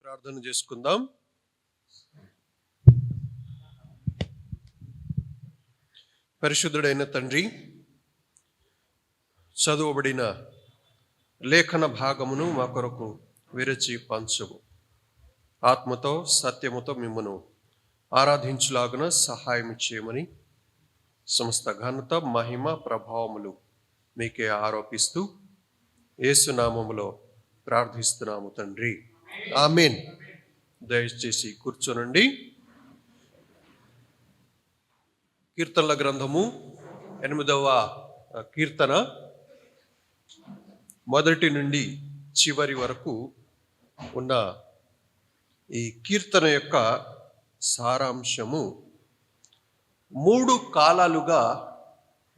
ప్రార్థన చేసుకుందాం. పరిశుద్ధుడైన తండ్రి, చదువబడిన లేఖన భాగమును మా కొరకు విరచి పంచుము. ఆత్మతో సత్యముతో మిమ్మను ఆరాధించులాగున సహాయం చేయమని సమస్త ఘనత మహిమ ప్రభావములు మీకే ఆరోపిస్తూ యేసునామములో ప్రార్థిస్తున్నాము తండ్రి, ఆమేన్. దయచేసి కూర్చోనండి. కీర్తనల గ్రంథము 8వ కీర్తన మొదటి నుండి చివరి వరకు ఉన్న ఈ కీర్తన యొక్క సారాంశము 3 కాలాలుగా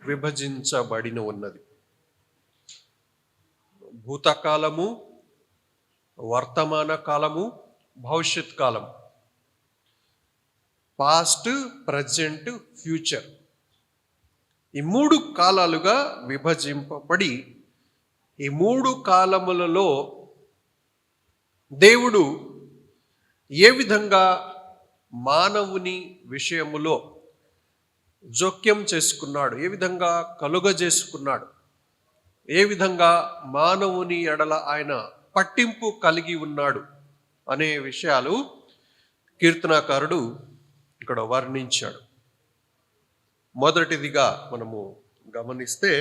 విభజించబడిన ఉన్నది. భూతకాలము, వర్తమాన కాలము, భవిష్యత్ కాలం, పాస్ట్, ప్రజెంట్, ఫ్యూచర్. ఈ 3 కాలాలుగా విభజింపబడి ఈ 3 కాలములలో దేవుడు ఏ విధంగా మానవుని విషయములో జోక్యం చేసుకున్నాడు, ఏ విధంగా కలుగజేసుకున్నాడు, ఏ విధంగా మానవుని ఎడల ఆయన పట్టింపు కలిగి ఉన్నాడు అనే విషయాలు కీర్తనాకారుడు ఇక్కడ వర్ణించాడు. మొదటిదిగా మనము గమనిస్తే,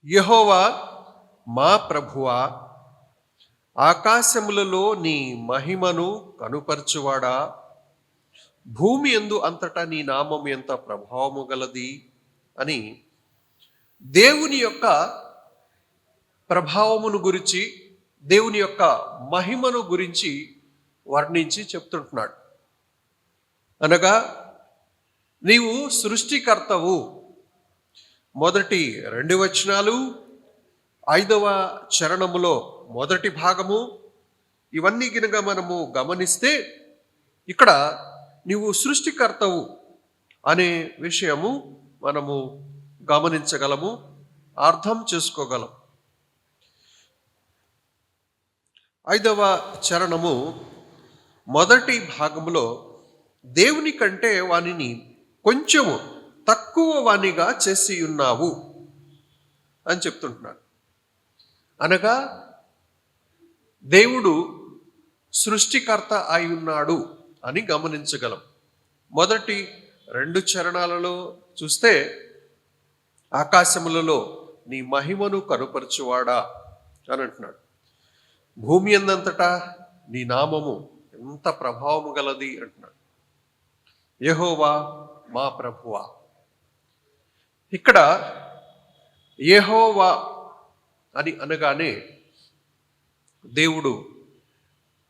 యెహోవా మా ప్రభువా, ఆకాశములలో నీ మహిమను కనుపరచువాడా, భూమి యందు అంతటా నీ నామము ఎంత ప్రభావము గలది అని దేవుని యొక్క ప్రభావమును గురించి, దేవుని యొక్క మహిమను గురించి వర్ణించి చెప్తుంటున్నాడు. అనగా నీవు సృష్టికర్తవు. మొదటి 2 వచనాలు, 5వ చరణములో మొదటి భాగము, ఇవన్నీ గినక మనము గమనిస్తే ఇక్కడ నీవు సృష్టికర్తవు అనే విషయము మనము గమనించగలము, అర్థం చేసుకోగలం. 5వ చరణము మొదటి భాగములో దేవుని కంటే వానిని కొంచెము తక్కువ వానిగా చేసి ఉన్నావు అని చెప్తుంటున్నాడు. అనగా దేవుడు సృష్టికర్త అయి ఉన్నాడు అని గమనించగలం. మొదటి 2 చరణాలలో చూస్తే, ఆకాశములలో నీ మహిమను కనుపరచువాడా అని అంటున్నాడు. భూమి యందంతటా నీ నామము ఎంత ప్రభావము గలది అంటున్నాడు. యెహోవా మా ప్రభువా. ఇక్కడ యెహోవా అని అనగానే దేవుడు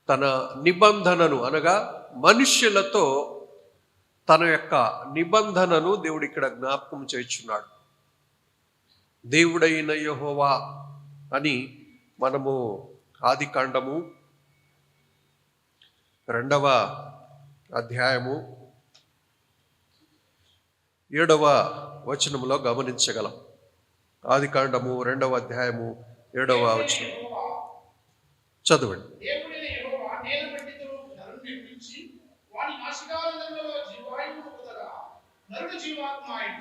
తన నిబంధనను, అనగా మనుష్యులతో తన యొక్క నిబంధనను దేవుడు ఇక్కడ జ్ఞాపకం చేయుచున్నాడు. దేవుడైన యెహోవా అని మనము ఆదికాండము 2వ అధ్యాయము 7వ వచనములో గమనించగలం. ఆదికాండము 2వ అధ్యాయము 7వ వచనం చదవండి.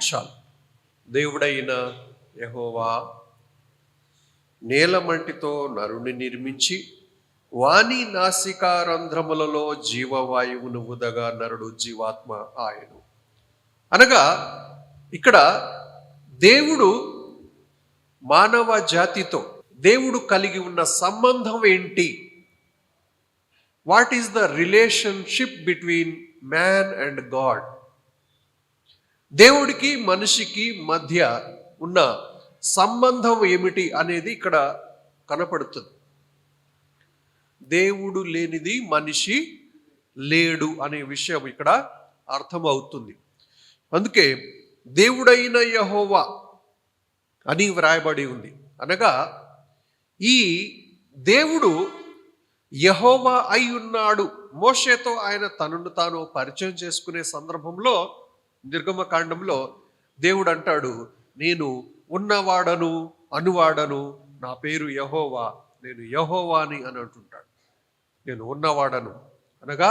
చాలు. దేవుడైన యెహోవా నేలమంటితో నరుని నిర్మించి వాని నాసికారంధ్రములలో జీవవాయువును ఊదగా నరుడు జీవాత్మ ఆయను. అనగా ఇక్కడ దేవుడు మానవ జాతితో దేవుడు కలిగి ఉన్న సంబంధం ఏంటి? What is the relationship between man and God? దేవుడికి మనిషికి మధ్య ఉన్న సంబంధం ఏమిటి అనేది ఇక్కడ కనపడుతుంది. దేవుడు లేనిది మనిషి లేడు అనే విషయం ఇక్కడ అర్థమవుతుంది. అందుకే దేవుడైన యెహోవా అని వ్రాయబడి ఉంది. అనగా ఈ దేవుడు యెహోవా అయి ఉన్నాడు. మోషేతో ఆయన తనను తాను పరిచయం చేసుకునే సందర్భంలో నిర్గమకాండంలో దేవుడు అంటాడు, నేను ఉన్నవాడను అనువాడను, నా పేరు యెహోవా నేను యెహోవాని అని అంటుంటాడు. నేను ఉన్నవాడను అనగా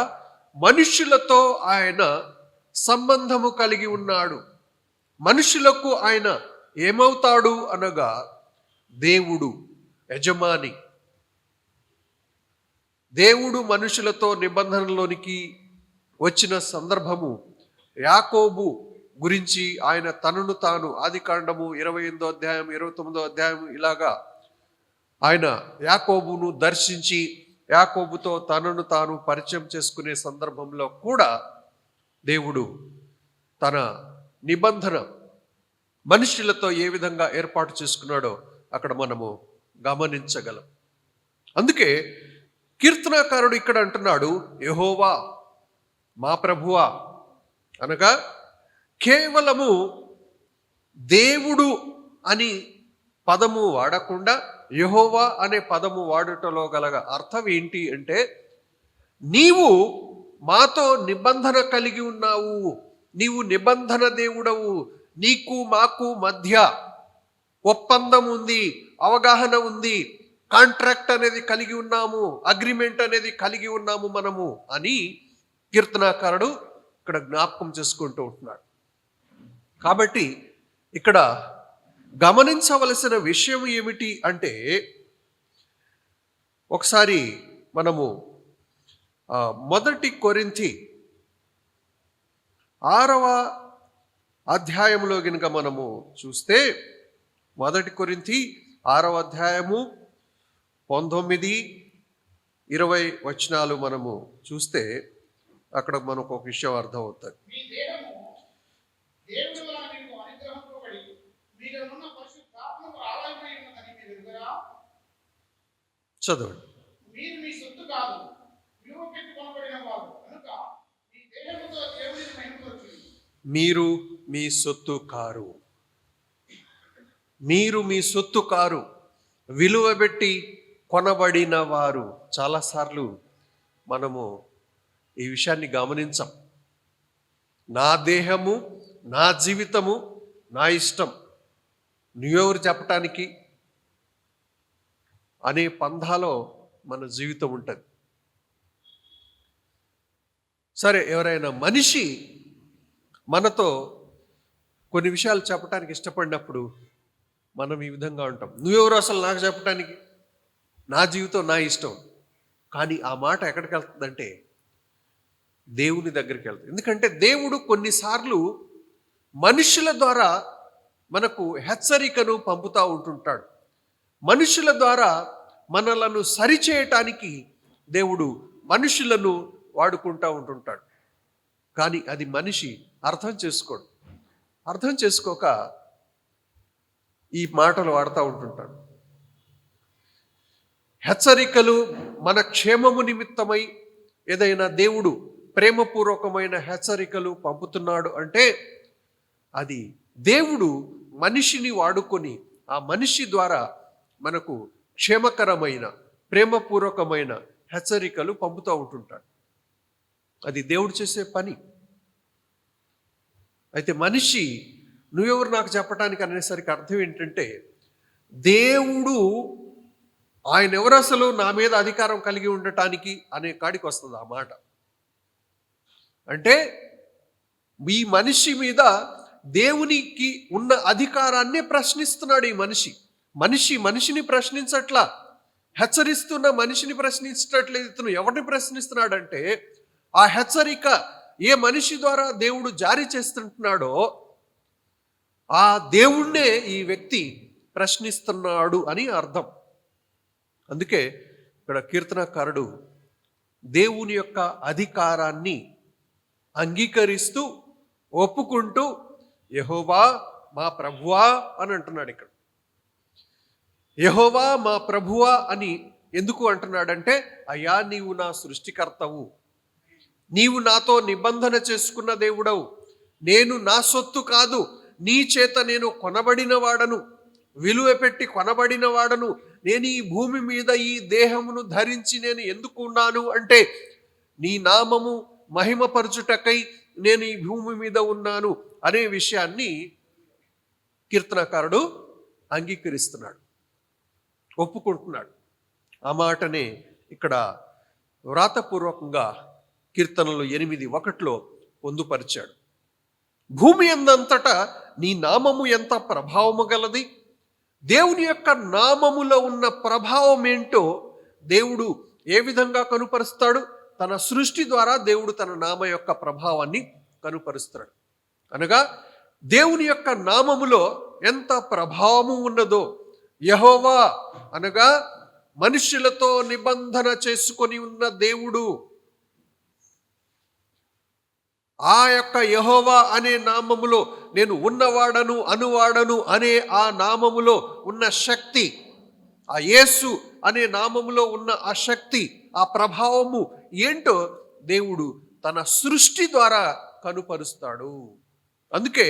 మనుషులతో ఆయన సంబంధము కలిగి ఉన్నాడు. మనుషులకు ఆయన ఏమవుతాడు అనగా దేవుడు, యజమాని. దేవుడు మనుషులతో నిబంధనలోనికి వచ్చిన సందర్భము యాకోబు గురించి ఆయన తనను తాను ఆదికాండము 28వ అధ్యాయం 29వ అధ్యాయం ఇలాగా ఆయన యాకోబును దర్శించి యాకోబుతో తనను తాను పరిచయం చేసుకునే సందర్భంలో కూడా దేవుడు తన నిబంధన మనుషులతో ఏ విధంగా ఏర్పాటు చేసుకున్నాడో అక్కడ మనము గమనించగలం. అందుకే కీర్తనాకారుడు ఇక్కడ అంటున్నాడు, యెహోవా మా ప్రభువా అనగా కేవలము దేవుడు అని పదము వాడకుండా యెహోవా అనే పదము వాడుటలో గల అర్థం ఏంటి అంటే, నీవు మాతో నిబంధన కలిగి ఉన్నావు, నీవు నిబంధన దేవుడవు, నీకు మాకు మధ్య ఒప్పందం ఉంది, అవగాహన ఉంది, కాంట్రాక్ట్ అనేది కలిగి ఉన్నాము, అగ్రిమెంట్ అనేది కలిగి ఉన్నాము మనము అని కీర్తనాకారుడు ఇక్కడ జ్ఞాపకం చేసుకుంటూ ఉంటున్నాడు. కాబట్టి ఇక్కడ గమనించవలసిన విషయం ఏమిటి అంటే, ఒకసారి మనము 1 కొరింథీ 6వ అధ్యాయంలో కనుక మనము చూస్తే 1 కొరింథీ 6వ అధ్యాయము 19, 20 వచనాలు మనము చూస్తే అక్కడ మనకు ఒక విషయం అర్థం అవుతుంది. చదవండి. మీరు మీ సొత్తు కారు, మీరు మీ సొత్తు కారు, విలువ పెట్టి కొనబడిన వారు. చాలాసార్లు మనము ఈ విషయాన్ని గమనించాం. నా దేహము, నా జీవితము, నా ఇష్టం, నువ్వెవరు చెప్పటానికి అనే పంధాలో మన జీవితం ఉంటుంది. సరే, ఎవరైనా మనిషి మనతో కొన్ని విషయాలు చెప్పడానికి ఇష్టపడినప్పుడు మనం ఈ విధంగా ఉంటాం, నువ్వెవరు అసలు నాకు చెప్పటానికి, నా జీవితం నా ఇష్టం. కానీ ఆ మాట ఎక్కడికి వెళ్తుందంటే దేవుని దగ్గరికి వెళ్తుంది. ఎందుకంటే దేవుడు కొన్నిసార్లు మనుషుల ద్వారా మనకు హెచ్చరికను పంపుతూ ఉంటుంటాడు. మనుషుల ద్వారా మనలను సరిచేయటానికి దేవుడు మనుషులను వాడుకుంటూ ఉంటుంటాడు. కానీ అది మనిషి అర్థం చేసుకోడు. అర్థం చేసుకోక ఈ మాటలు వాడుతూ ఉంటుంటాడు. హెచ్చరికలు మన క్షేమము నిమిత్తమై ఏదైనా దేవుడు ప్రేమపూర్వకమైన హెచ్చరికలు పంపుతున్నాడు అంటే అది దేవుడు మనిషిని వాడుకొని ఆ మనిషి ద్వారా మనకు క్షేమకరమైన ప్రేమపూర్వకమైన హెచ్చరికలు పంపుతూ ఉంటుంటాడు. అది దేవుడు చేసే పని. అయితే మనిషి నువ్వెవరు నాకు చెప్పడానికి అనేసరికి అర్థం ఏంటంటే, దేవుడు ఆయన ఎవరు అసలు నా మీద అధికారం కలిగి ఉండటానికి అనే కాడికి వస్తుంది ఆ మాట. అంటే ఈ మనిషి మీద దేవునికి ఉన్న అధికారాన్ని ప్రశ్నిస్తున్నాడు ఈ మనిషి. మనిషిని ప్రశ్నించట్లా, హెచ్చరిస్తున్న మనిషిని ప్రశ్నించట్లేదు. ఇతను ఎవరిని ప్రశ్నిస్తున్నాడంటే, ఆ హెచ్చరిక ఏ మనిషి ద్వారా దేవుడు జారీ చేస్తుంటున్నాడో ఆ దేవుణ్ణే ఈ వ్యక్తి ప్రశ్నిస్తున్నాడు అని అర్థం. అందుకే ఇక్కడ కీర్తనకారుడు దేవుని యొక్క అధికారాన్ని అంగీకరిస్తూ ఒప్పుకుంటూ యెహోవా మా ప్రభువా అని అంటున్నాడు. ఇక్కడ యెహోవా మా ప్రభువా అని ఎందుకు అంటున్నాడంటే, అయ్యా నీవు నా సృష్టికర్తవు, నీవు నాతో నిబంధన చేసుకున్న దేవుడవు, నేను నా సొత్తు కాదు, నీ చేత నేను కొనబడిన వాడను, విలువ పెట్టి కొనబడిన వాడను. నేను ఈ భూమి మీద ఈ దేహమును ధరించి నేను ఎందుకు ఉన్నాను అంటే నీ నామము మహిమపరచుటకై నేను ఈ భూమి మీద ఉన్నాను అనే విషయాన్ని కీర్తనకారుడు అంగీకరిస్తున్నాడు, ఒప్పుకుంటున్నాడు. ఆ మాటనే ఇక్కడ వ్రాతపూర్వకంగా కీర్తనలు 8:1 పొందుపరిచాడు. భూమి అందంతటా నీ నామము ఎంత ప్రభావము గలది. దేవుని యొక్క నామములో ఉన్న ప్రభావం ఏంటో దేవుడు ఏ విధంగా కనుపరుస్తాడు? తన సృష్టి ద్వారా దేవుడు తన నామ యొక్క ప్రభావాన్ని కనుపరుస్తాడు. అనగా దేవుని యొక్క నామములో ఎంత ప్రభావము ఉన్నదో, యెహోవా అనగా మనుషులతో నిబంధన చేసుకొని ఉన్న దేవుడు. ఆ యొక్క యెహోవా అనే నామములో నేను ఉన్నవాడను అనువాడను అనే ఆ నామములో ఉన్న శక్తి, ఆ యేసు అనే నామములో ఉన్న ఆ శక్తి, ఆ ప్రభావము ఏంటో దేవుడు తన సృష్టి ద్వారా కనుపరుస్తాడు. అందుకే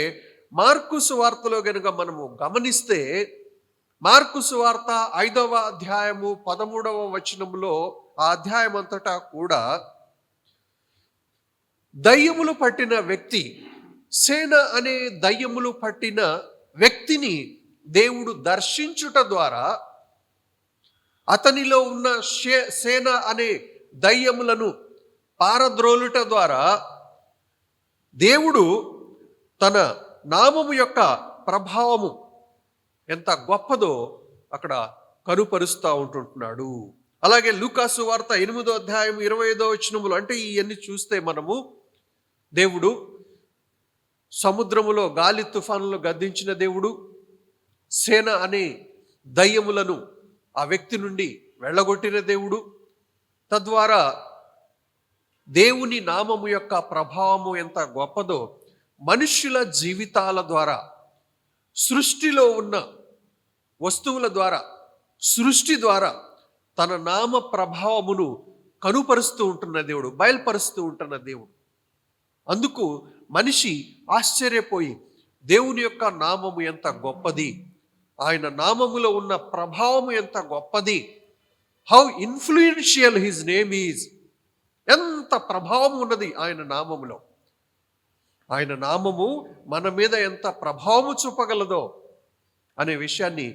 మార్కు సువార్తలో గనుక మనము గమనిస్తే, మార్కు సువార్త 5వ అధ్యాయము 13వ వచనములో ఆ అధ్యాయం అంతటా కూడా దయ్యములు పట్టిన వ్యక్తి, సేన అనే దయ్యములు పట్టిన వ్యక్తిని దేవుడు దర్శించుట ద్వారా, అతనిలో ఉన్న సేన అనే దయ్యములను పారద్రోలుట ద్వారా దేవుడు తన నామము యొక్క ప్రభావము ఎంత గొప్పదో అక్కడ కనుపరుస్తూ ఉంటుంటున్నాడు. అలాగే లూకాసు వార్త 8వ అధ్యాయం 25వ వచనములో, అంటే ఇవన్నీ చూస్తే మనము దేవుడు సముద్రములో గాలి తుఫానులు గద్దించిన దేవుడు, సేన అనే దయ్యములను ఆ వ్యక్తి నుండి వెళ్ళగొట్టిన దేవుడు, తద్వారా దేవుని నామము యొక్క ప్రభావము ఎంత గొప్పదో మనుష్యుల జీవితాల ద్వారా, సృష్టిలో ఉన్న వస్తువుల ద్వారా, సృష్టి ద్వారా తన నామ ప్రభావమును కనుపరుస్తూ ఉంటున్న దేవుడు, బయలుపరుస్తూ ఉంటున్న దేవుడు. అందుకు మనిషి ఆశ్చర్యపోయి దేవుని యొక్క నామము ఎంత గొప్పది, ఆయన నామములో ఉన్న ప్రభావము ఎంత గొప్పది, how influential his name is, ఎంత ప్రభావం ఉన్నది ఆయన నామములో. ఆయన నామము మన మీద ఎంత ప్రభావము చూపగలదో అనే విషయాన్ని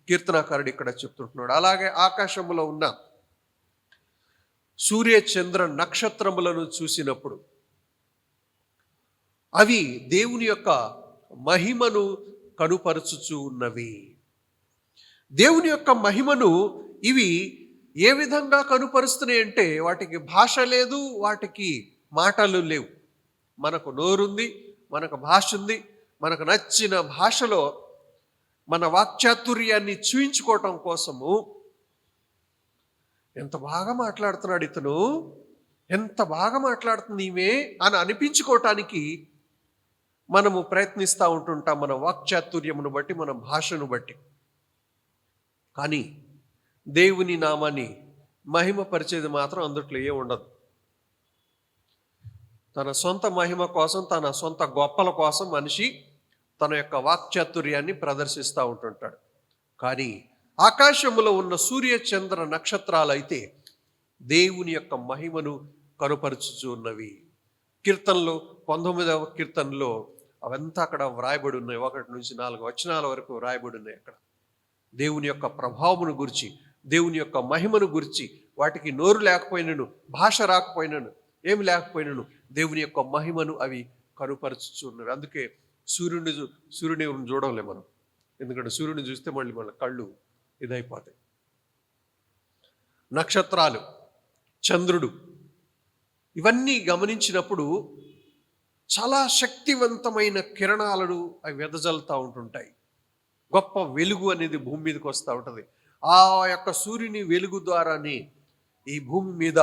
కీర్తనాకారుడు ఇక్కడ చెప్తుంటున్నాడు. అలాగే ఆకాశములో ఉన్న సూర్య చంద్ర నక్షత్రములను చూసినప్పుడు అవి దేవుని యొక్క మహిమను కనుపరుచుచూ ఉన్నవి. దేవుని యొక్క మహిమను ఇవి ఏ విధంగా కనుపరుస్తున్నాయి అంటే, వాటికి భాష లేదు, వాటికి మాటలు లేవు. మనకు నోరుంది, మనకు భాష ఉంది, మనకు నచ్చిన భాషలో మన వాక్చాతుర్యాన్ని చూయించుకోవటం కోసము ఎంత బాగా మాట్లాడుతున్నాడు ఇతను, ఎంత బాగా మాట్లాడుతుంది ఈమె అని అనిపించుకోవటానికి మనము ప్రయత్నిస్తూ ఉంటుంటాం, మన వాక్చాతుర్యమును బట్టి, మన భాషను బట్టి. కానీ దేవుని నామాన్ని మహిమపరిచేది మాత్రం అందుట్లో ఏ ఉండదు. తన సొంత మహిమ కోసం, తన సొంత గొప్పల కోసం మనిషి తన యొక్క వాక్చాతుర్యాన్ని ప్రదర్శిస్తూ ఉంటుంటాడు. కానీ ఆకాశములో ఉన్న సూర్య చంద్ర నక్షత్రాలు అయితే దేవుని యొక్క మహిమను కనుపరుచుచూ ఉన్నవి. కీర్తనలో 19వ కీర్తనలో అవంతా అక్కడ వ్రాయబడి ఉన్నాయి. 1 నుంచి 4 వచనాల వరకు వ్రాయబడి ఉన్నాయి. అక్కడ దేవుని యొక్క ప్రభావమును గురించి, దేవుని యొక్క మహిమను గురించి, వాటికి నోరు లేకపోయినను, భాష రాకపోయినను, ఏమి లేకపోయినను దేవుని యొక్క మహిమను అవి కనుపరుచుచున్నారు. అందుకే సూర్యుని చూడలే మనం, ఎందుకంటే సూర్యుని చూస్తే మళ్ళీ మన కళ్ళు ఇదైపోతాయి. నక్షత్రాలు, చంద్రుడు, ఇవన్నీ గమనించినప్పుడు చాలా శక్తివంతమైన కిరణాలను అవి వెదజల్లుతూ ఉంటుంటాయి. గొప్ప వెలుగు అనేది భూమి మీదకి వస్తూ ఉంటుంది. ఆ యొక్క సూర్యుని వెలుగు ద్వారానే ఈ భూమి మీద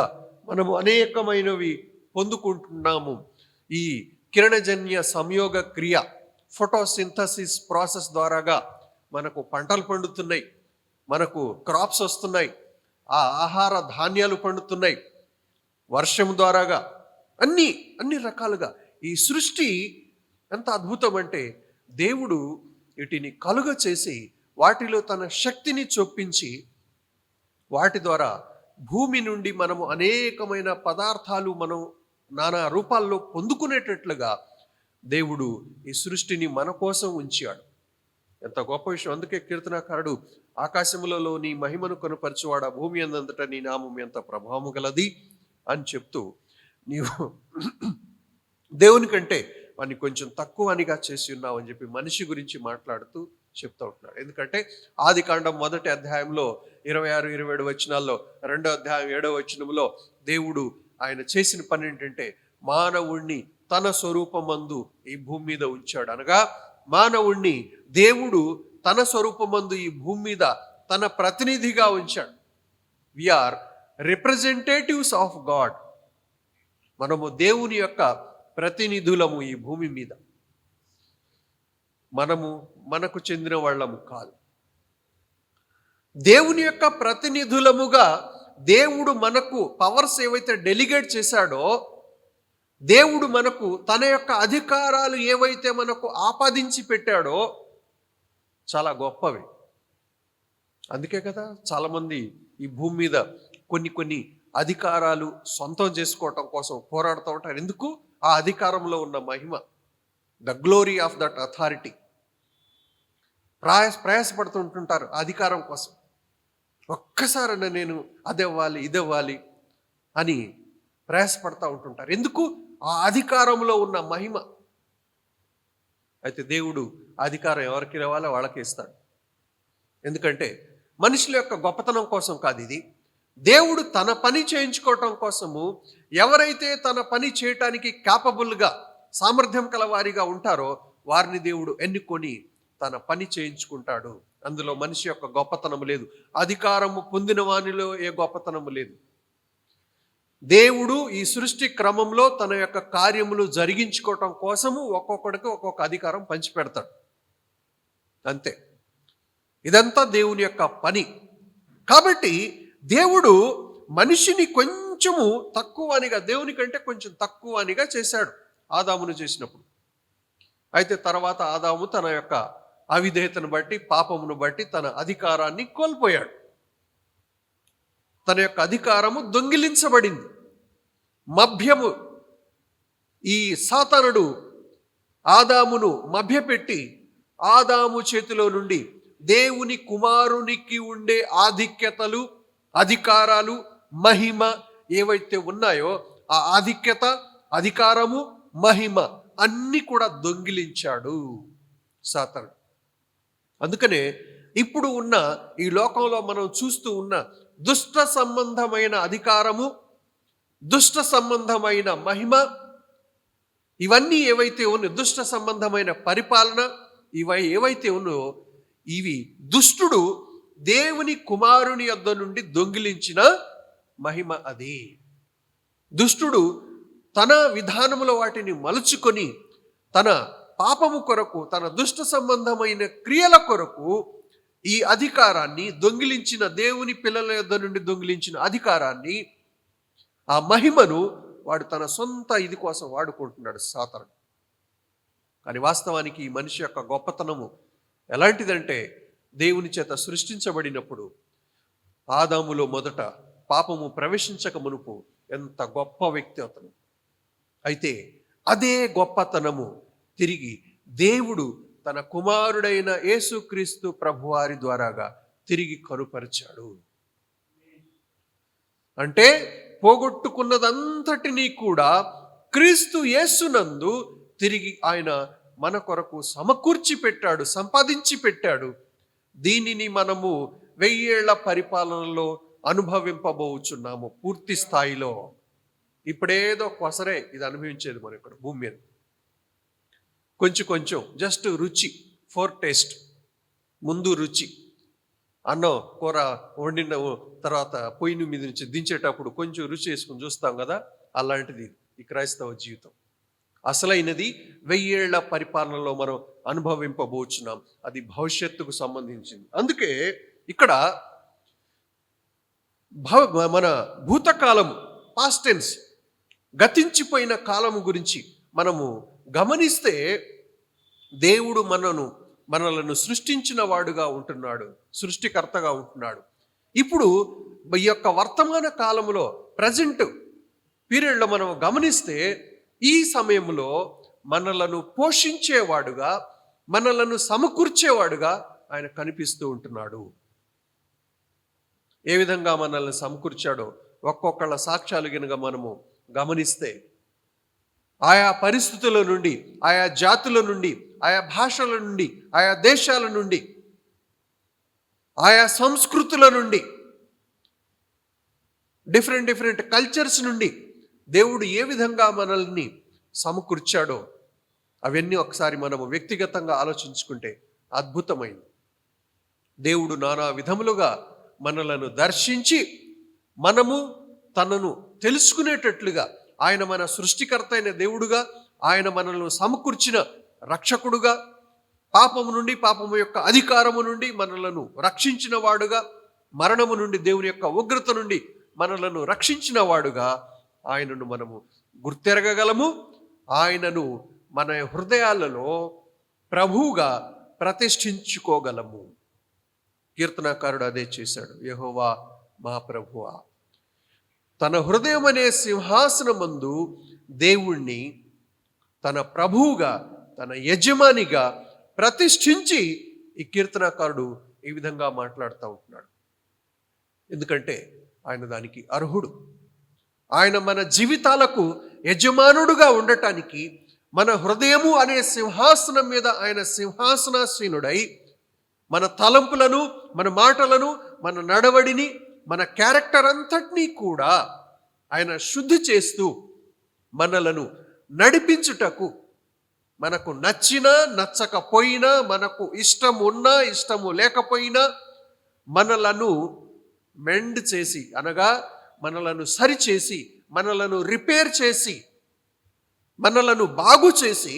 మనము అనేకమైనవి పొందుకుంటున్నాము. ఈ కిరణజన్య సంయోగ క్రియ, ఫోటోసింథసిస్ ప్రాసెస్ ద్వారాగా మనకు పంటలు పండుతున్నాయి, మనకు క్రాప్స్ వస్తున్నాయి, ఆ ఆహార ధాన్యాలు పండుతున్నాయి, వర్షం ద్వారాగా అన్ని రకాలుగా ఈ సృష్టి ఎంత అద్భుతం అంటే, దేవుడు వీటిని కలుగ చేసి వాటిలో తన శక్తిని చొప్పించి వాటి ద్వారా భూమి నుండి మనము అనేకమైన పదార్థాలు మనం నానా రూపాల్లో పొందుకునేటట్లుగా దేవుడు ఈ సృష్టిని మన కోసం ఉంచాడు. ఎంత గొప్ప విషయం. అందుకే కీర్తనాకారుడు ఆకాశములలో నీ మహిమను కనుపరచువాడా, భూమి అందంతటా నీ నామం ఎంత ప్రభావము గలది అని చెప్తూ, నీవు దేవుని కంటే వాడిని కొంచెం తక్కువ అనిగా చేసి ఉన్నావు అని చెప్పి మనిషి గురించి మాట్లాడుతూ చెప్తూ ఉంటున్నాడు. ఎందుకంటే ఆది కాండం 1వ అధ్యాయంలో 26, 27 వచనాల్లో, 2వ అధ్యాయం 7వ వచనంలో దేవుడు ఆయన చేసిన పని ఏంటంటే మానవుణ్ణి తన స్వరూపమందు ఈ భూమి మీద ఉంచాడు. అనగా మానవుణ్ణి దేవుడు తన స్వరూపమందు ఈ భూమి మీద తన ప్రతినిధిగా ఉంచాడు. We are representatives of God. మనము దేవుని యొక్క ప్రతినిధులము ఈ భూమి మీద. మనకు చెందిన వాళ్ళము కాదు. దేవుని యొక్క ప్రతినిధులముగా దేవుడు మనకు పవర్స్ ఏవైతే డెలిగేట్ చేశాడో, దేవుడు మనకు తన యొక్క అధికారాలు ఏవైతే మనకు ఆపాదించి పెట్టాడో చాలా గొప్పవి. అందుకే కదా చాలామంది ఈ భూమి మీద కొన్ని అధికారాలు సొంతం చేసుకోవటం కోసం పోరాడుతూ ఉంటారు. ఎందుకు? ఆ అధికారంలో ఉన్న మహిమ, the glory of that authority. ప్రయాసపడుతుంటుంటారు అధికారం కోసం. ఒక్కసారన్నా నేను అదవ్వాలి ఇదవ్వాలి అని ప్రయాసపడుతూ ఉంటుంటారు. ఎందుకు? ఆ అధికారంలో ఉన్న మహిమ. అయితే దేవుడు అధికారం ఎవరికి రావాలో వాళ్ళకి ఇస్తాడు. ఎందుకంటే మనుషుల యొక్క గొప్పతనం కోసం కాదు ఇది. దేవుడు తన పని చేయించుకోవటం కోసము ఎవరైతే తన పని చేయటానికి క్యాపబుల్గా, సామర్థ్యం కలవారిగా ఉంటారో వారిని దేవుడు ఎన్నుకొని తన పని చేయించుకుంటాడు. అందులో మనిషి యొక్క గొప్పతనం లేదు. అధికారము పొందిన వానిలో ఏ గొప్పతనము లేదు. దేవుడు ఈ సృష్టి క్రమంలో తన యొక్క కార్యములు జరిగించుకోవటం కోసము ఒక్కొక్కడికి ఒక్కొక్క అధికారం పంచిపెడతాడు. అంతే. ఇదంతా దేవుని యొక్క పని. కాబట్టి దేవుడు మనిషిని కొంచెము తక్కువనిగా, దేవుని కంటే కొంచెం తక్కువనిగా చేశాడు ఆదామును చేసినప్పుడు. అయితే తర్వాత ఆదాము తన యొక్క అవిధేయతను బట్టి, పాపమును బట్టి తన అధికారాన్ని కోల్పోయాడు. తన యొక్క అధికారము దొంగిలించబడింది. మభ్యము, ఈ సాతానుడు ఆదామును మభ్యపెట్టి ఆదాము చేతిలో నుండి దేవుని కుమారునికి ఉండే ఆధిక్యతలు, అధికారాలు, మహిమ ఏవైతే ఉన్నాయో ఆ ఆధిక్యత, అధికారము, మహిమ అన్ని కూడా దొంగిలించాడు సాతానుడు. అందుకనే ఇప్పుడు ఉన్న ఈ లోకంలో మనం చూస్తూ ఉన్న దుష్ట సంబంధమైన అధికారము, దుష్ట సంబంధమైన మహిమ, ఇవన్నీ ఏవైతే ఉన్నాయో, దుష్ట సంబంధమైన పరిపాలన, ఏవైతే ఉన్నాయో ఇవి దుష్టుడు దేవుని కుమారుని యొద్ద నుండి దొంగిలించిన మహిమ. అది దుష్టుడు తన విధానములో వాటిని మలుచుకొని తన పాపము కొరకు, తన దుష్ట సంబంధమైన క్రియల కొరకు ఈ అధికారాన్ని దొంగిలించిన, దేవుని పిల్లల యొద్ద నుండి దొంగిలించిన అధికారాన్ని, ఆ మహిమను వాడు తన సొంత ఇది కోసం వాడుకుంటున్నాడు సాతానుడు. కానీ వాస్తవానికి ఈ మనిషి యొక్క గొప్పతనము ఎలాంటిదంటే, దేవుని చేత సృష్టించబడినప్పుడు ఆదాములో మొదట పాపము ప్రవేశించక మునుపు ఎంత గొప్ప వ్యక్తి అతను. అయితే అదే గొప్పతనము తిరిగి దేవుడు తన కుమారుడైన యేసుక్రీస్తు ప్రభువారి ద్వారాగా తిరిగి కనుపరిచాడు. అంటే పోగొట్టుకున్నదంతటినీ కూడా క్రీస్తు యేసునందు తిరిగి ఆయన మన కొరకు సమకూర్చి పెట్టాడు, సంపాదించి పెట్టాడు. దీనిని మనము 1000 ఏళ్ల పరిపాలనలో అనుభవింపబోచున్నాము పూర్తి స్థాయిలో. ఇప్పుడేదో కొసరే ఇది అనుభవించేది మనం ఇక్కడ భూమి మీద. కొంచెం జస్ట్ రుచి, ఫోర్ టేస్ట్. ముందు రుచి, అన్నం కూర వండిన తర్వాత పొయ్యి మీద నుంచి దించేటప్పుడు కొంచెం రుచి వేసుకుని చూస్తాం కదా, అలాంటిది ఈ క్రైస్తవ జీవితం. అసలైనది 1000 ఏళ్ల పరిపాలనలో మనం అనుభవింపబోచున్నాం. అది భవిష్యత్తుకు సంబంధించింది. అందుకే ఇక్కడ మన భూతకాలం, పాస్ట్ టెన్స్, గతించిపోయిన కాలము గురించి మనము గమనిస్తే దేవుడు మనలను సృష్టించిన వాడుగా ఉంటున్నాడు, సృష్టికర్తగా ఉంటున్నాడు. ఇప్పుడు ఈ యొక్క వర్తమాన కాలంలో, ప్రజెంట్ పీరియడ్లో మనం గమనిస్తే ఈ సమయంలో మనలను పోషించేవాడుగా, మనలను సమకూర్చేవాడుగా ఆయన కనిపిస్తూ ఉంటున్నాడు. ఏ విధంగా మనల్ని సమకూర్చాడో ఒక్కొక్కళ్ళ సాక్ష్యాలు గనుక మనము గమనిస్తే, ఆయా పరిస్థితుల నుండి, ఆయా జాతుల నుండి, ఆయా భాషల నుండి, ఆయా దేశాల నుండి, ఆయా సంస్కృతుల నుండి, డిఫరెంట్ కల్చర్స్ నుండి దేవుడు ఏ విధంగా మనల్ని సమకూర్చాడో అవన్నీ ఒకసారి మనము వ్యక్తిగతంగా ఆలోచించుకుంటే అద్భుతమైంది. దేవుడు నానా విధములుగా మనలను దర్శించి మనము తనను తెలుసుకునేటట్లుగా, ఆయన మన సృష్టికర్త అయిన దేవుడుగా, ఆయన మనల్ని సమకూర్చిన రక్షకుడుగా, పాపము నుండి, పాపము యొక్క అధికారము నుండి మనలను రక్షించిన వాడుగా, మరణము నుండి, దేవుని యొక్క ఉగ్రత నుండి మనలను రక్షించిన వాడుగా ఆయనను మనము గుర్తెరగగలము. ఆయనను మన హృదయాలలో ప్రభువుగా ప్రతిష్ఠించుకోగలము. కీర్తనాకారుడు అదే చేశాడు. యెహోవా మా ప్రభువా, తన హృదయం అనే సింహాసనమందు దేవుణ్ణి తన ప్రభువుగా, తన యజమానిగా ప్రతిష్ఠించి ఈ కీర్తనాకారుడు ఈ విధంగా మాట్లాడుతూ ఉంటున్నాడు. ఎందుకంటే ఆయన దానికి అర్హుడు. ఆయన మన జీవితాలకు యజమానుడుగా ఉండటానికి మన హృదయము అనే సింహాసనం మీద ఆయన సింహాసనాసీనుడై మన తలంపులను, మన మాటలను, మన నడవడిని, మన క్యారెక్టర్ అంతటినీ కూడా ఆయన శుద్ధి చేస్తూ మనలను నడిపించుటకు, మనకు నచ్చినా నచ్చకపోయినా, మనకు ఇష్టం ఉన్నా ఇష్టము లేకపోయినా మనలను మెండ్ చేసి, అనగా మనలను సరిచేసి, మనలను రిపేర్ చేసి, మనలను బాగు చేసి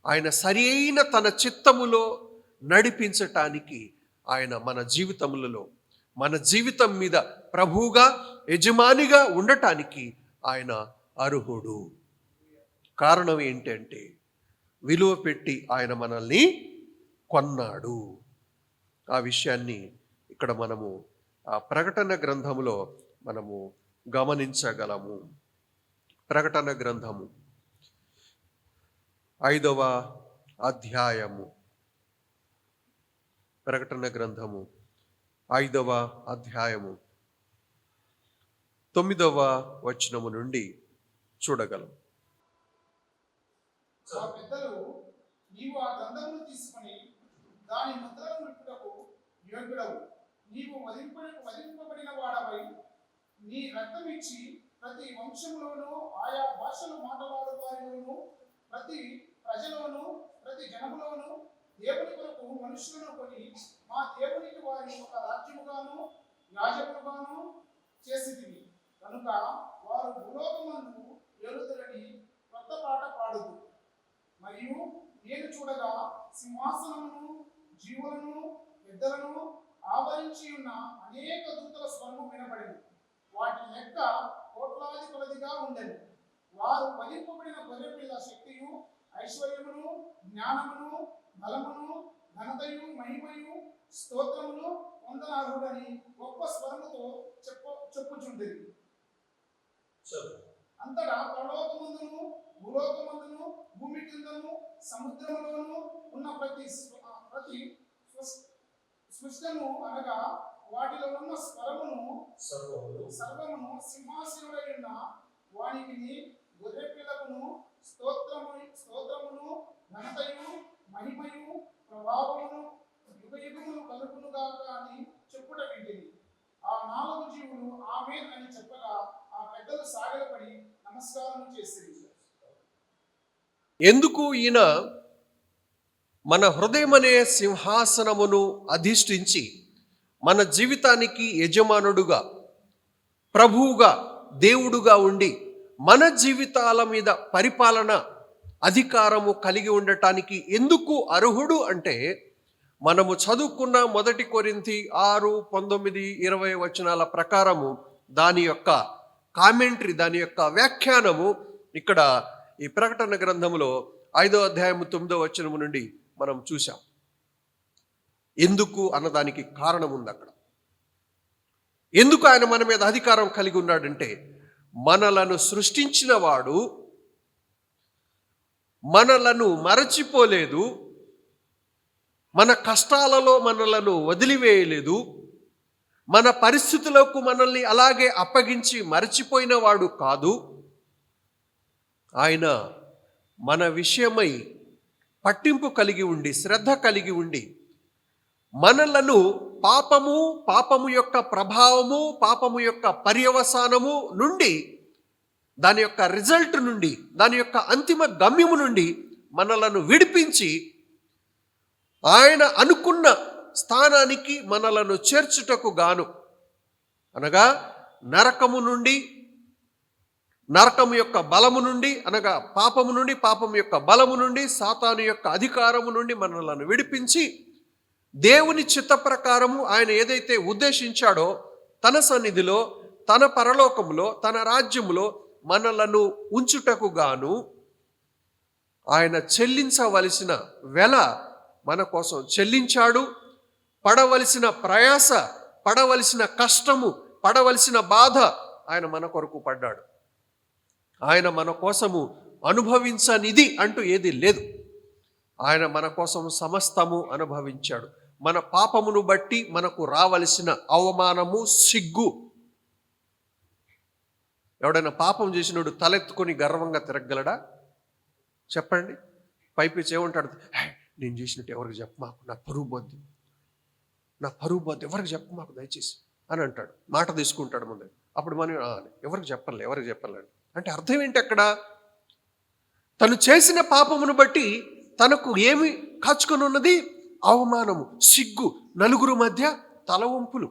ఆయన సరి అయిన తన చిత్తములో నడిపించటానికి ఆయన మన జీవితములలో, మన జీవితం మీద ప్రభువుగా, యజమానిగా ఉండటానికి ఆయన అర్హుడు. కారణం ఏంటంటే విలువ పెట్టి ఆయన మనల్ని కొన్నాడు. ఆ విషయాన్ని ఇక్కడ మనము ఆ ప్రకటన గ్రంథములో మనము గమనించగలము. ప్రకటన గ్రంథము 5వ అధ్యాయము, ప్రకటన గ్రంథము 5వ అధ్యాయము 9వ వచనము నుండి చూడగలం. ఆ పెద్దలు, నీవు ఆ గ్రంథమును తీసుకొని దాని ముద్రలను విప్పుటకు యోగ్యుడవు, నీవు వధింపబడిన వాడవై నీ రక్తం ఇచ్చి ప్రతి వంశంలోనూ, ఆయా భాషలు మాట్లాడు వారిలోను, ప్రతి ప్రజలోను, ప్రతి జనములోను దేవుని కొరకు మనుషులను కొని మా దేవునికి వారిని ఒక రాజ్యముగాను యాజకులుగాను చేసితివి కనుక వారు భూలోకమందు ఏలుదురని కొత్త పాట పాడుదు. మరియు నేను చూడగా సింహాసనమును, జీవులను, పెద్దలను ఆవరించి ఉన్న అనేక దూతల స్వరము వినబడింది. వాటి లెక్క కోట్లాది కొలదిగా ఉండెను. వారు వధింపబడిన గొర్రెపిల్ల శక్తియు, ఐశ్వర్యమును, జ్ఞానమును, బలమును, ఘనతయు, మహిమయు, స్తోత్రమును పొందనర్హుడని గొప్ప స్వరముతో చెప్పుచుండేది. అంతటా పరలోకమందును, భూలోకమందును, భూమి కిందను, సముద్రములోను ఉన్న ప్రతి సృష్టము, అనగా వాటిలో ఉన్న సర్వమును సింహాసనుడై ఉన్న వానికి, గొర్రెపిల్లకును స్తోత్రమును, ఘనతయు, మహిమయు, ప్రభావమును యుగయుగములు కలుగును గాక అని చెప్పుట వింటిని. ఆ 4 జీవులు ఆమేన్ అని చెప్పగా ఆ పెద్దలు సాగిలపడి నమస్కారం చేసిరి. ఎందుకు ఈయన మన హృదయం అనే సింహాసనమును అధిష్ఠించి మన జీవితానికి యజమానుడుగా, ప్రభువుగా, దేవుడుగా ఉండి మన జీవితాల మీద పరిపాలన, అధికారము కలిగి ఉండటానికి ఎందుకు అర్హుడు అంటే, మనము చదువుకున్న 1 కొరింథీ 6, 19, 20 వచనాల ప్రకారము దాని యొక్క కామెంటరీ, దాని యొక్క వ్యాఖ్యానము ఇక్కడ ఈ ప్రకటన గ్రంథములో 5వ అధ్యాయము 9వ వచనము నుండి మనం చూసాం. ఎందుకు అన్నదానికి కారణం ఉంది అక్కడ. ఎందుకు ఆయన మన మీద అధికారం కలిగి ఉన్నాడంటే, మనలను సృష్టించిన వాడు మనలను మరచిపోలేదు, మన కష్టాలలో మనలను వదిలివేయలేదు, మన పరిస్థితులకు మనల్ని అలాగే అప్పగించి మరచిపోయిన వాడు కాదు. ఆయన మన విషయమై పట్టింపు కలిగి ఉండి, శ్రద్ధ కలిగి ఉండి, మనలను పాపము యొక్క ప్రభావము, పాపము యొక్క పర్యవసానము నుండి, దాని యొక్క రిజల్ట్ నుండి, దాని యొక్క అంతిమ గమ్యము నుండి మనలను విడిపించి ఆయన అనుకున్న స్థానానికి మనలను చేర్చుటకు గాను, అనగా నరకము యొక్క బలము నుండి, అనగా పాపము నుండి, పాపము యొక్క బలము నుండి, సాతాను యొక్క అధికారము నుండి మనలను విడిపించి దేవుని చిత్త ప్రకారము ఆయన ఏదైతే ఉద్దేశించాడో తన సన్నిధిలో, తన పరలోకములో, తన రాజ్యములో మనలను ఉంచుటకు గాను ఆయన చెల్లించవలసిన వెల మన కోసం చెల్లించాడు. పడవలసిన ప్రయాస, పడవలసిన కష్టము, పడవలసిన బాధ ఆయన మన కొరకు పడ్డాడు. ఆయన మన కోసము అనుభవించనిది అంటూ ఏది లేదు. ఆయన మన కోసం సమస్తము అనుభవించాడు. మన పాపమును బట్టి మనకు రావలసిన అవమానము, సిగ్గు. ఎవడైనా పాపం చేసినోడు తలెత్తుకొని గర్వంగా తిరగలడా? చెప్పండి. పైపించి ఏమంటాడు? నేను చేసినట్టు ఎవరికి చెప్పమాకు, నా పరువు పోద్ది, ఎవరికి చెప్పమాకు దయచేసి అని అంటాడు. మాట తీసుకుంటాడు ముందు. అప్పుడు మనం ఎవరికి చెప్పలే అంటే అర్థం ఏంటి? అక్కడ తను చేసిన పాపమును బట్టి తనకు ఏమి కాచుకొని ఉన్నది? అవమానము, సిగ్గు, నలుగురు మధ్య తల వంపులు.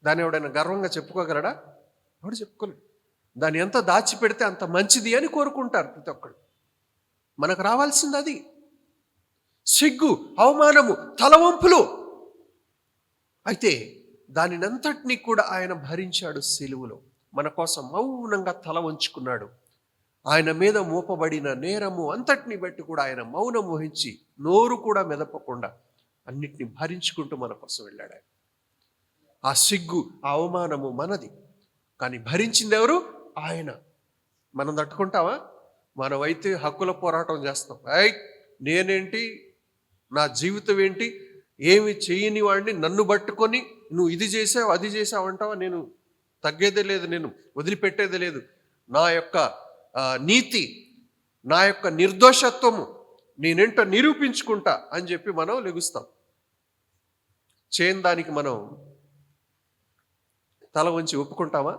దాన్ని ఎవడైనా గర్వంగా చెప్పుకోగలడా? ఎవడు చెప్పుకోలేడు. దాన్ని ఎంత దాచిపెడితే అంత మంచిది అని కోరుకుంటారు ప్రతి ఒక్కడు. మనకు రావాల్సింది అది. సిగ్గు, అవమానము, తలవంపులు. అయితే దానినంతటినీ కూడా ఆయన భరించాడు సిలువలో. మన కోసం మౌనంగా తల వంచుకున్నాడు. ఆయన మీద మోపబడిన నేరము అంతటిని బట్టి కూడా ఆయన మౌనం వహించి, నోరు కూడా మెదపకుండా అన్నిటిని భరించుకుంటూ మన కోసం వెళ్ళాడు ఆయన. ఆ సిగ్గు, ఆ అవమానము మనది, కానీ భరించింది ఎవరు? ఆయన. మనం తట్టుకుంటావా? మనమైతే హక్కుల పోరాటం చేస్తాం. నేనేంటి, నా జీవితం ఏంటి, ఏమి చేయని వాడిని నన్ను పట్టుకొని నువ్వు ఇది చేసావు, అది చేసావు అంటావా? నేను తగ్గేదే లేదు, నేను వదిలిపెట్టేదే లేదు. నా యొక్క నీతి, నా యొక్క నిర్దోషత్వము నేనేంటో నిరూపించుకుంటా అని చెప్పి మనం లెగుస్తాం. చేయని దానికి మనం తల వంచి ఒప్పుకుంటామా?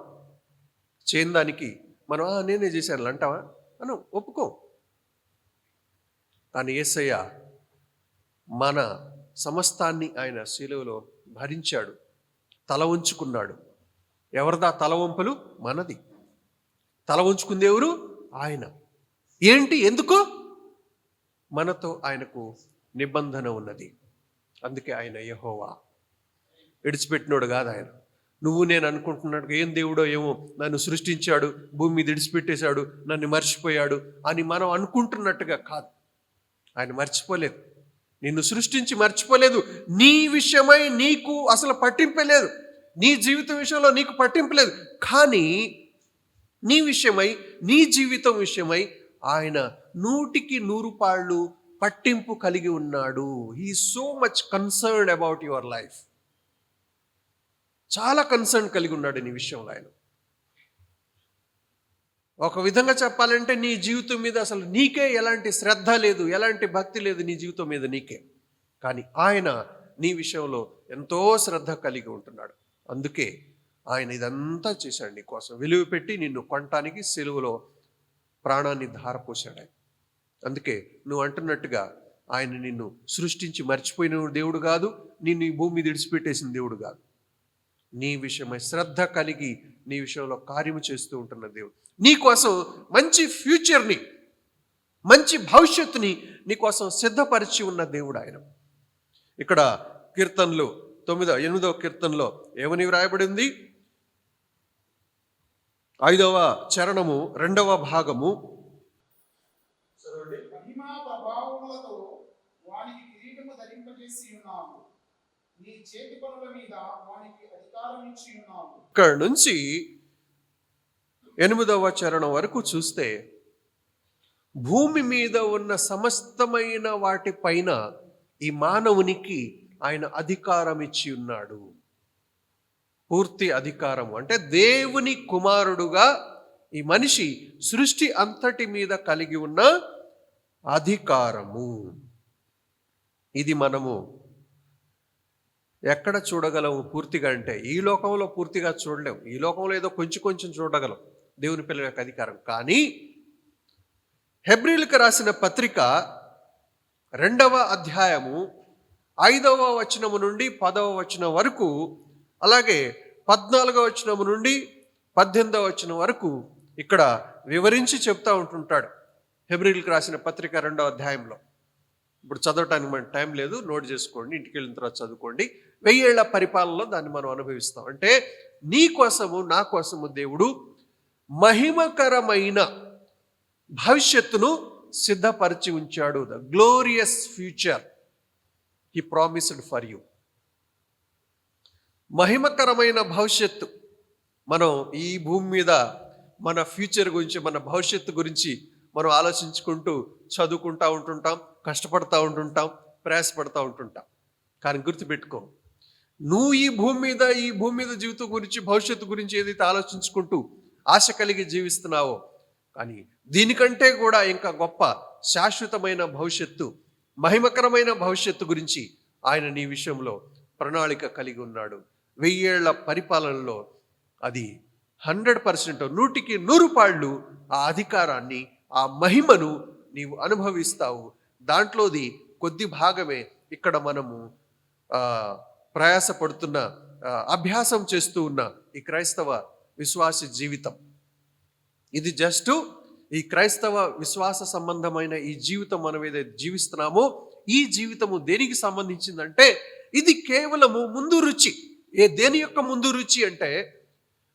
చేయని దానికి మనం నేనే చేశాను అంటావా? మనం ఒప్పుకోం. కానీ యేసయ్య మన సమస్తాన్ని ఆయన శిలువలో భరించాడు, తల ఉంచుకున్నాడు. ఎవరిదా తల వంపులు? మనది. తల ఉంచుకుంది ఎవరు? ఆయన. ఏంటి? ఎందుకు? మనతో ఆయనకు నిబంధన ఉన్నది. అందుకే ఆయన యెహోవా. విడిచిపెట్టినోడు కాదు ఆయన. నువ్వు నేను అనుకుంటున్నాడు ఏం దేవుడో ఏమో, నన్ను సృష్టించాడు, భూమి మీద విడిచిపెట్టేశాడు, నన్ను మర్చిపోయాడు అని మనం అనుకుంటున్నట్టుగా కాదు. ఆయన మర్చిపోలేదు, నిన్ను సృష్టించి మర్చిపోలేదు. నీ విషయమై నీకు అసలు పట్టింపే లేదు, నీ జీవితం విషయంలో నీకు పట్టింపు లేదు. కానీ నీ విషయమై, నీ జీవితం విషయమై ఆయన 100కి 100 పాళ్ళు పట్టింపు కలిగి ఉన్నాడు. He so much concerned about your life. చాలా కన్సర్న్ కలిగి ఉన్నాడు నీ విషయంలో ఆయన. ఒక విధంగా చెప్పాలంటే నీ జీవితం మీద అసలు నీకే ఎలాంటి శ్రద్ధ లేదు, ఎలాంటి భక్తి లేదు నీ జీవితం మీద నీకే. కానీ ఆయన నీ విషయంలో ఎంతో శ్రద్ధ కలిగి ఉంటున్నాడు. అందుకే ఆయన ఇదంతా చేశాడు నీ కోసం. విలువ పెట్టి నిన్ను కొనటానికి సిలువలో ప్రాణాన్ని ధారపోశాడు ఆయన. అందుకే నువ్వు అంటున్నట్టుగా ఆయన నిన్ను సృష్టించి మర్చిపోయిన దేవుడు కాదు, నిన్ను ఈ భూమి మీద విడిచిపెట్టేసిన దేవుడు కాదు. నీ విషయమై శ్రద్ధ కలిగి నీ విషయంలో కార్యము చేస్తూ ఉంటున్న దేవుడు. నీ కోసం మంచి ఫ్యూచర్ని, మంచి భవిష్యత్తుని నీ కోసం సిద్ధపరిచి ఉన్న దేవుడు ఆయన. ఇక్కడ కీర్తనలు 8వ కీర్తనలో ఏమని వ్రాయబడింది? 5వ చరణము 2వ భాగము. మహిమా ప్రభావములతో వానికి కిరీటము ధరింపజేసి ఉన్నావు, నీ చేతి పనుల మీద వానికి అధికారం ఇచ్చి ఉన్నావు. ఇక్కడ నుంచి 8వ చరణం వరకు చూస్తే భూమి మీద ఉన్న సమస్తమైన వాటిపైన ఈ మానవునికి ఆయన అధికారం ఇచ్చి ఉన్నాడు. పూర్తి అధికారము అంటే దేవుని కుమారుడుగా ఈ మనిషి సృష్టి అంతటి మీద కలిగి ఉన్న అధికారము. ఇది మనము ఎక్కడ చూడగలము పూర్తిగా అంటే ఈ లోకంలో పూర్తిగా చూడలేము. ఈ లోకంలో ఏదో కొంచెం కొంచెం చూడగలం దేవుని పిల్లల యొక్క అధికారం. కానీ హెబ్రీయులకు రాసిన పత్రిక 2వ అధ్యాయము 5వ వచనము నుండి 10వ వచనం వరకు, అలాగే 14వ వచనము నుండి 18వ వచనం వరకు ఇక్కడ వివరించి చెప్తా ఉంటుంటాడు. హెబ్రీయులకు రాసిన పత్రిక 2వ అధ్యాయంలో. ఇప్పుడు చదవటానికి మనకు టైం లేదు, నోట్ చేసుకోండి, ఇంటికి వెళ్ళిన తర్వాత చదువుకోండి. 1000 ఏళ్ల పరిపాలనలో దాన్ని మనం అనుభవిస్తాం. అంటే నీ కోసము నా కోసము దేవుడు మహిమకరమైన భవిష్యత్తును సిద్ధపరిచి ఉంచాడు. The glorious future he promised for you. మహిమకరమైన భవిష్యత్తు. మనం ఈ భూమి మీద మన ఫ్యూచర్ గురించి, మన భవిష్యత్తు గురించి మనం ఆలోచించుకుంటూ చదువుకుంటూ ఉంటుంటాం, కష్టపడతా ఉంటుంటాం, ప్రయాసపడతా ఉంటుంటాం. కానీ గుర్తుపెట్టుకో, నువ్వు ఈ భూమి మీద జీవితం గురించి, భవిష్యత్తు గురించి ఏదైతే ఆలోచించుకుంటూ ఆశ కలిగి జీవిస్తున్నావో, కానీ దీనికంటే కూడా ఇంకా గొప్ప శాశ్వతమైన భవిష్యత్తు, మహిమకరమైన భవిష్యత్తు గురించి ఆయన నీ విషయంలో ప్రణాళిక కలిగి ఉన్నాడు. 1000 ఏళ్ల పరిపాలనలో అది 100%, 100కి 100 పాళ్ళు ఆ అధికారాన్ని, ఆ మహిమను నీవు అనుభవిస్తావు. దాంట్లోది కొద్ది భాగమే ఇక్కడ మనము ప్రయాసపడుతున్న, అభ్యాసం చేస్తూ ఉన్న ఈ క్రైస్తవ విశ్వాస జీవితం. ఇది జస్ట్ ఈ క్రైస్తవ విశ్వాస సంబంధమైన ఈ జీవితం మనం ఏదైతే జీవిస్తున్నామో, ఈ జీవితము దేనికి సంబంధించిందంటే ఇది కేవలము ముందు రుచి. దేని యొక్క ముందు రుచి అంటే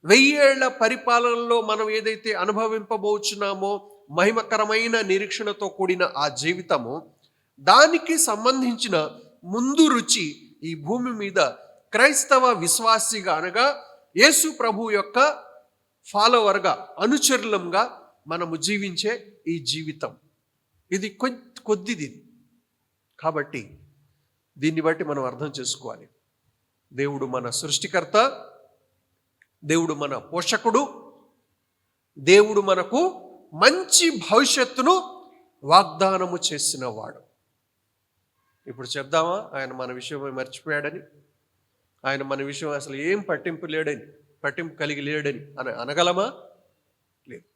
1000 ఏళ్ల పరిపాలనలో మనం ఏదైతే అనుభవింపబోచున్నామో మహిమకరమైన నిరీక్షణతో కూడిన ఆ జీవితము, దానికి సంబంధించిన ముందు రుచి ఈ భూమి మీద క్రైస్తవ విశ్వాసిగా, అనగా యేసు ప్రభు యొక్క ఫాలోవర్గా, అనుచరులంగా మనము జీవించే ఈ జీవితం. ఇది కొద్దిది. కాబట్టి దీన్ని బట్టి మనం అర్థం చేసుకోవాలి, దేవుడు మన సృష్టికర్త, దేవుడు మన పోషకుడు, దేవుడు మనకు మంచి భవిష్యత్తును వాగ్దానము చేసిన వాడు. ఇప్పుడు చెప్దామా ఆయన మన విషయమై మర్చిపోయాడని, ఆయన మన విషయం అసలు ఏం పట్టింపు కలిగి లేడని అనగలమా? లేదు.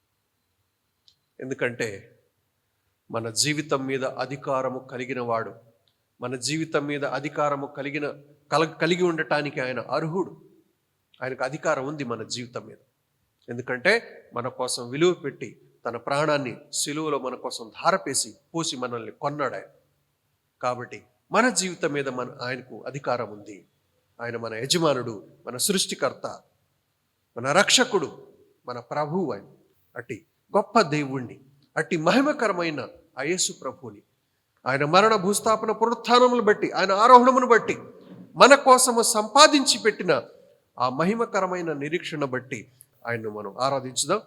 ఎందుకంటే మన జీవితం మీద అధికారము కలిగిన వాడు, మన జీవితం మీద అధికారము కలిగి ఉండటానికి ఆయన అర్హుడు. ఆయనకు అధికారం ఉంది మన జీవితం మీద. ఎందుకంటే మన కోసం విలువ పెట్టి తన ప్రాణాన్ని సిలువలో మన కోసం ధారపేసి పోసి మనల్ని కొన్నాడు ఆయన. కాబట్టి మన జీవితం మీద ఆయనకు అధికారం ఉంది. ఆయన మన యజమానుడు, మన సృష్టికర్త, మన రక్షకుడు, మన ప్రభువు. ఆయన అట్టి గొప్ప దేవుణ్ణి, అట్టి మహిమకరమైన ఆ యేసు ప్రభువుని, ఆయన మరణ, భూస్థాపన, పునరుత్థానములు బట్టి, ఆయన ఆరోహణమును బట్టి, మన కోసము సంపాదించి పెట్టిన ఆ మహిమకరమైన నిరీక్షణ బట్టి ఆయన్ను మనం ఆరాధించుదాం.